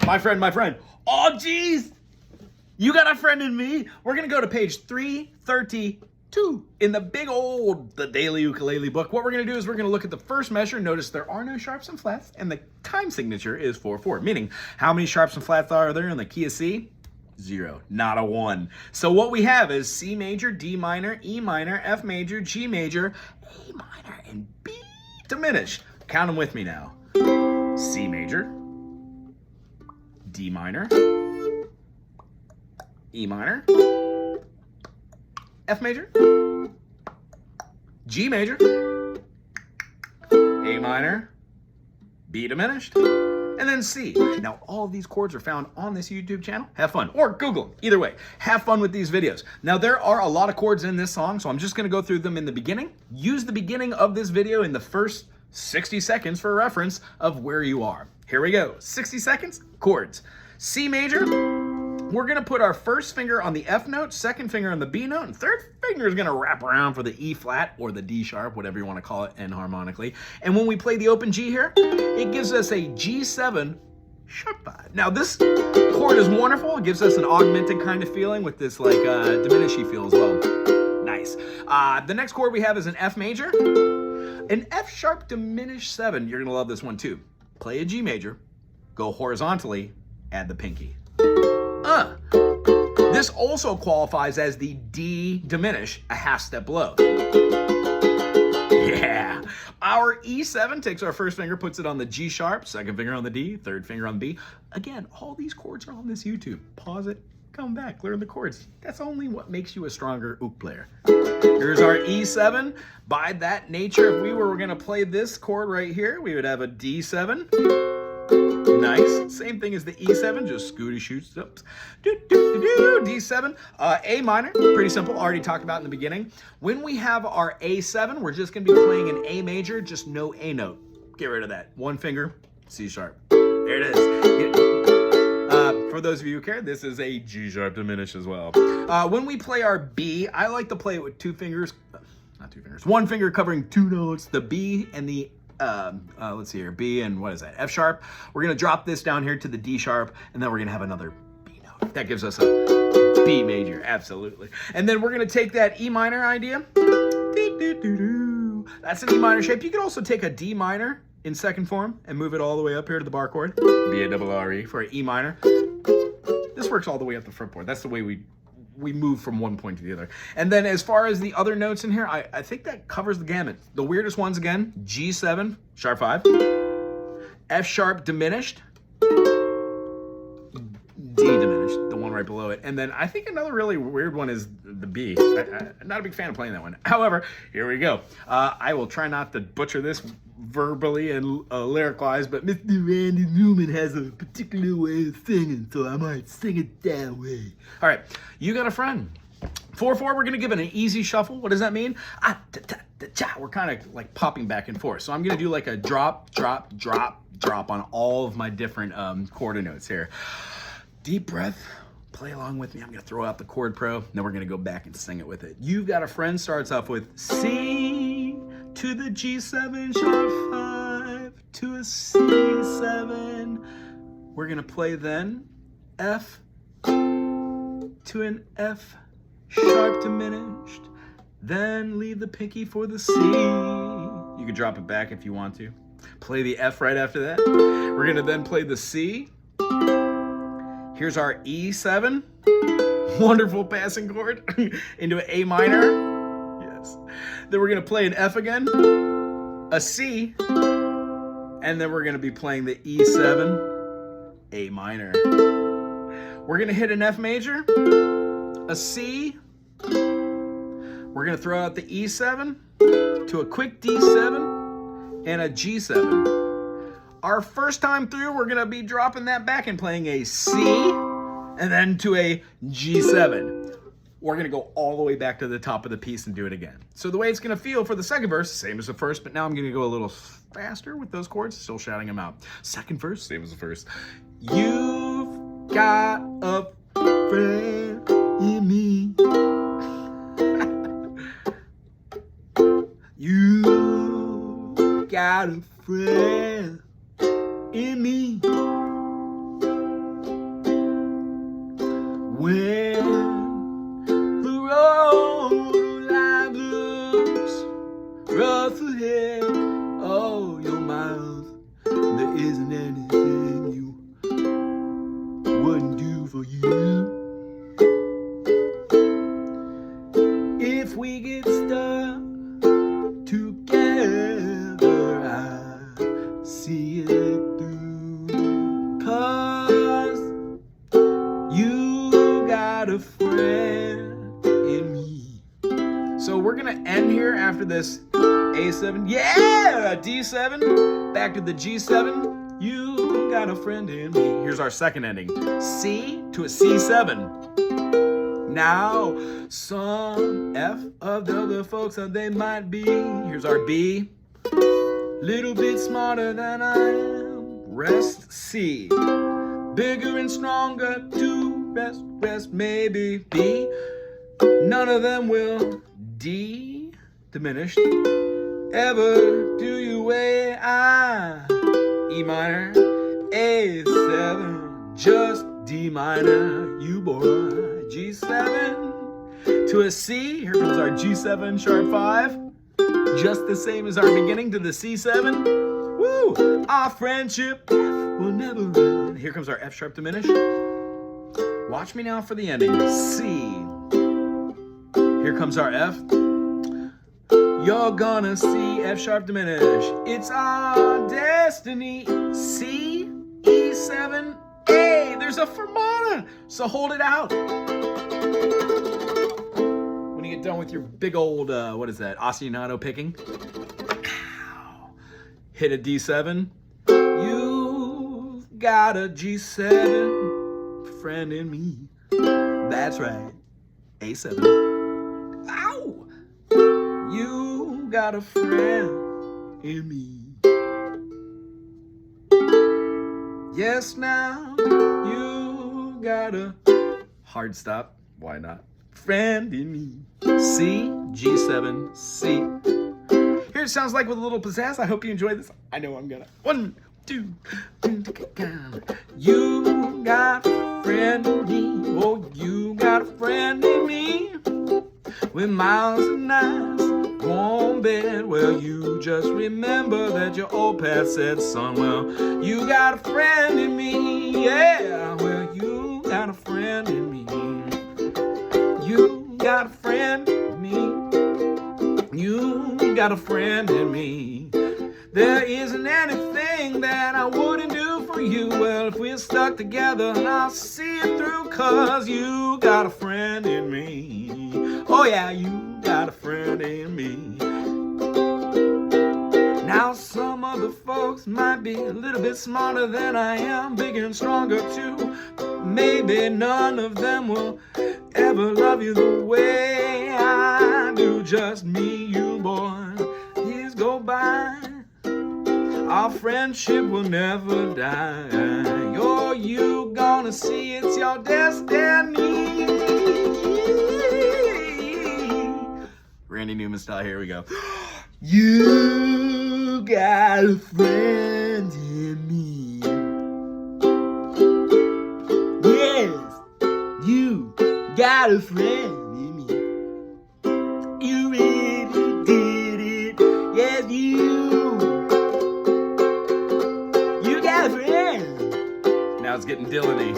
My friend. Oh, geez. You got a friend in me. We're going to go to page 332 in the big old The Daily Ukulele book. What we're going to do is we're going to look at the first measure. Notice there are no sharps and flats, and the time signature is 4/4, meaning how many sharps and flats are there in the key of C? 0, not a 1. So what we have is C major, D minor, E minor, F major, G major, A minor, and B diminished. Count them with me now. C major, D minor, E minor, F major, G major, A minor, B diminished, and then C. Now, all of these chords are found on this YouTube channel. Have fun, or Google them. Either way, have fun with these videos. Now, there are a lot of chords in this song, so I'm just going to go through them in the beginning. Use the beginning of this video in the first 60 seconds for reference of where you are. Here we go. 60 seconds, chords. C major, we're going to put our first finger on the F note, second finger on the B note, and third finger is going to wrap around for the E flat or the D sharp, whatever you want to call it, enharmonically. And when we play the open G here, it gives us a G7 sharp 5. Now this chord is wonderful. It gives us an augmented kind of feeling with this like diminishy feel as well. Nice. The next chord we have is an F major. An F sharp diminished 7. You're going to love this one too. Play a G major, go horizontally, add the pinky. This also qualifies as the D diminish, a half step below. Yeah. Our E7 takes our first finger, puts it on the G sharp, second finger on the D, third finger on the B. Again, all these chords are on this YouTube. Pause it, come back, learn the chords. That's only what makes you a stronger uke player. Here's our E7. By that nature, if we were going to play this chord right here, we would have a D7. Nice. Same thing as the E7, just scooty shoots. Oops. D7. A minor, pretty simple, already talked about in the beginning. When we have our A7, we're just going to be playing an A major, just no A note. Get rid of that. One finger, C sharp. There it is. For those of you who care, this is a G sharp diminished as well. When we play our B, I like to play it with two fingers, not two fingers, one finger covering two notes, the B and the let's see here, B and what is that, F sharp. We're going to drop this down here to the D sharp, and then we're going to have another B note. That gives us a B major, absolutely. And then we're going to take that E minor idea. That's an E minor shape. You could also take a D minor in second form and move it all the way up here to the bar chord. B-A-R-R-E for an E minor. This works all the way up the fretboard. That's the way we move from one point to the other. And then as far as the other notes in here, I think that covers the gamut. The weirdest ones again, G7, sharp 5, F sharp diminished, D diminished, the one right below it. And then I think another really weird one is the B. I'm not a big fan of playing that one. However, here we go. I will try not to butcher this verbally and lyric-wise, but Mr. Randy Newman has a particular way of singing, so I might sing it that way. All right, you got a friend. 4/4, we're going to give it an easy shuffle. What does that mean? We're kind of like popping back and forth. So I'm going to do like a drop, drop, drop, drop on all of my different chord notes here. Deep breath. Play along with me. I'm going to throw out the chord pro. Then we're going to go back and sing it with it. You've Got a Friend starts off with C to the G7 sharp 5 to a C7. We're going to play then F to an F sharp diminished. Then leave the pinky for the C. You can drop it back if you want to. Play the F right after that. We're going to then play the C. Here's our E7, wonderful passing chord, into an A minor, yes. Then we're gonna play an F again, a C, and then we're gonna be playing the E7, A minor. We're gonna hit an F major, a C, we're gonna throw out the E7 to a quick D7 and a G7. Our first time through, we're gonna be dropping that back and playing a C and then to a G7. We're gonna go all the way back to the top of the piece and do it again. So the way it's gonna feel for the second verse, same as the first, but now I'm gonna go a little faster with those chords, still shouting them out. Second verse, same as the first. You've got a friend in me. You got a friend in me. When the road of life looks rough ahead, oh, you're miles, there isn't anything you wouldn't do for you. If we get stuck together, I see it through, 'cause you got a friend in me. So we're gonna end here after this A7, yeah, D7, back to the G7, you got a friend in me. Here's our second ending, C to a C7. Now, some F of the other folks, they might be, here's our B, little bit smarter than I am, rest C, bigger and stronger to rest maybe B, none of them will D, diminished, ever do you weigh I, E minor, A7, just D minor, you boy, G7 to a C, here comes our G7 sharp 5, just the same as our beginning to the C7, woo, our friendship will never end, here comes our F sharp diminished, watch me now for the ending, C, here comes our F, you're gonna see F sharp diminish, it's our destiny, C, E7, A, there's a fermata, so hold it out. When you get done with your big old, what is that, ostinato picking, hit a D7, you've got a G7 friend in me, that's right, A7, ow, you got a friend in me. Yes, now you got a hard stop, why not, friend in me. C, G7, C. Here it sounds like with a little pizzazz. I hope you enjoyed this. I know I'm gonna. 1, 2, you got a friend in me. Oh, you got a friend in me. With miles and nights, warm bed. Well, you just remember that your old past said, son, well, you got a friend in me. Yeah, well, you got a friend in me. You got a friend in me. You got a friend in me. There isn't anything that I wouldn't do for you. Well, if we're stuck together, I'll see it through, 'cause you got a friend in me. Oh yeah, you got a friend in me. Now some other folks might be a little bit smarter than I am, bigger and stronger too. Maybe none of them will ever love you the way I do. Just me, you boy, years go by, our friendship will never die. You're you gonna see it's your destiny. Randy Newman style, here we go. You got a friend in me. Yes, you got a friend in me. You really did it. Yes, you got a friend. Now it's getting Dylan-y.